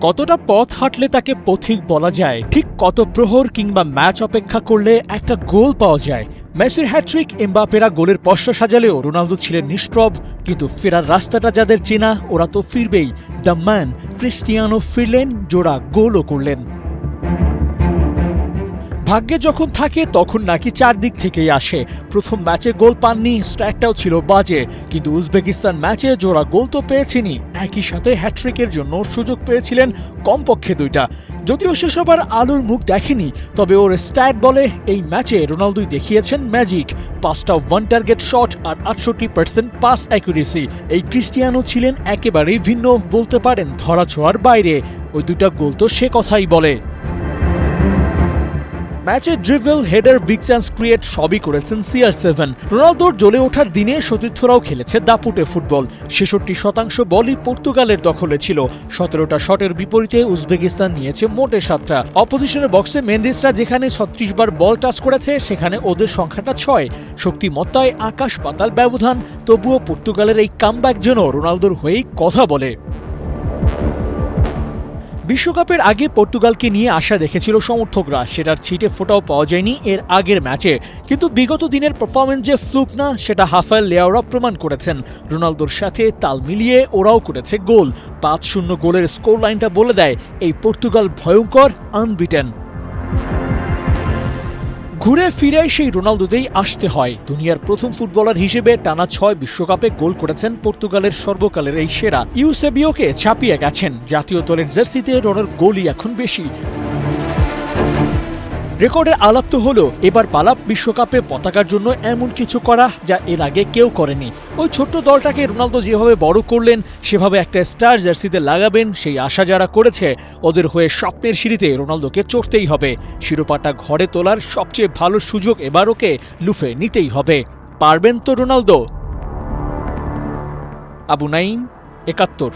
কতটা পথ হাঁটলে তাকে পথিক বলা যায়, ঠিক কত প্রহর কিংবা ম্যাচ অপেক্ষা করলে একটা গোল পাওয়া যায়। মেসির হ্যাট্রিক, এমবাপেরা গোলের পসরা সাজালেও রোনালদো ছিলেন নিষ্প্রভ। কিন্তু ফেরার রাস্তাটা যাদের চেনা, ওরা তো ফিরবেই। দ্য ম্যান ক্রিস্টিয়ানো ফিরলেন, জোড়া গোলও করলেন। ভাগ্যে যখন থাকে তখন নাকি চারদিক থেকেই আসে। প্রথম ম্যাচে গোল পাননি, স্ট্রাইকটাও ছিল বাজে, কিন্তু উজবেকিস্তান ম্যাচে জোড়া গোল তো পেয়েছেনই, একই সাথে হ্যাট্রিকের জন্য সুযোগ পেয়েছিলেন কমপক্ষে 2টা। যদিও সেসব আর আলোর মুখ দেখেনি, তবে ওর স্ট্যাট বলে এই ম্যাচে রোনালদোই দেখিয়েছেন ম্যাজিক। 5টা ওয়ান টার্গেট শট আর 68% পাস অ্যাকুরেসি। এই ক্রিস্টিয়ানো ছিলেন একেবারেই ভিন্ন, বলতে পারেন ধরাছোঁয়ার বাইরে। ওই 2টা গোল তো সে কথাই বলে। ম্যাচে dribble, header, big chance create সবই করেছেন CR7। রোনালদোর জ্বলে ওঠার দিনে সতীর্থরাও খেলেছে দাপুটে ফুটবল। 66% বলই পর্তুগালের দখলে ছিল। 17টা শটের বিপরীতে উজবেকিস্তান নিয়েছে মোটে 7টা। অপোজিশনের বক্সে মেন্ডিসরা যেখানে 36 বার বল টাচ করেছে, সেখানে ওদের সংখ্যাটা 6। শক্তিমত্তায় আকাশ পাতাল ব্যবধান। তবুও পর্তুগালের এই কামব্যাক যেন রোনালদোর হয়েই কথা বলে। বিশ্বকাপের আগে পর্তুগালকে নিয়ে আশা দেখেছিল সমর্থকরা, সেটার ছিটে ফোটাও পাওয়া যায়নি এর আগের ম্যাচে। কিন্তু বিগত দিনের পারফরমেন্স যে ফ্লুক না, সেটা রাফায়েল লিয়াওরা প্রমাণ করেছেন। রোনালদোর সাথে তাল মিলিয়ে ওরাও করেছে গোল। 5-0 গোলের স্কোর লাইনটা বলে দেয় এই পর্তুগাল ভয়ঙ্কর, আনবিটেন। ঘুরে ফিরে সেই রোনালদোতেই আসতে হয়। দুনিয়ার প্রথম ফুটবলার হিসেবে টানা 6 বিশ্বকাপে গোল করেছেন পর্তুগালের সর্বকালের এই সেরা। ইউসেবিওকে ছাপিয়ে গেছেন। জাতীয় দলের জার্সিতে রোনার গোলই এখন বেশি। রেকর্ডের আলাপ তো হলো, এবার পালাপ বিশ্বকাপে পতাকার জন্য এমন কিছু করা যা এর আগে কেউ করেনি। ওই ছোট্ট দলটাকে রোনালদো যেভাবে বড় করলেন, সেভাবে একটা স্টার জার্সিতে লাগাবেন, সেই আশা যারা করেছে, ওদের হয়ে স্বপ্নের সিঁড়িতে রোনালদোকে চড়তেই হবে। শিরোপাটা ঘরে তোলার সবচেয়ে ভালো সুযোগ এবার ওকে লুফে নিতেই হবে। পারবেন তো রোনালদো? আবু নাইম, ৭১।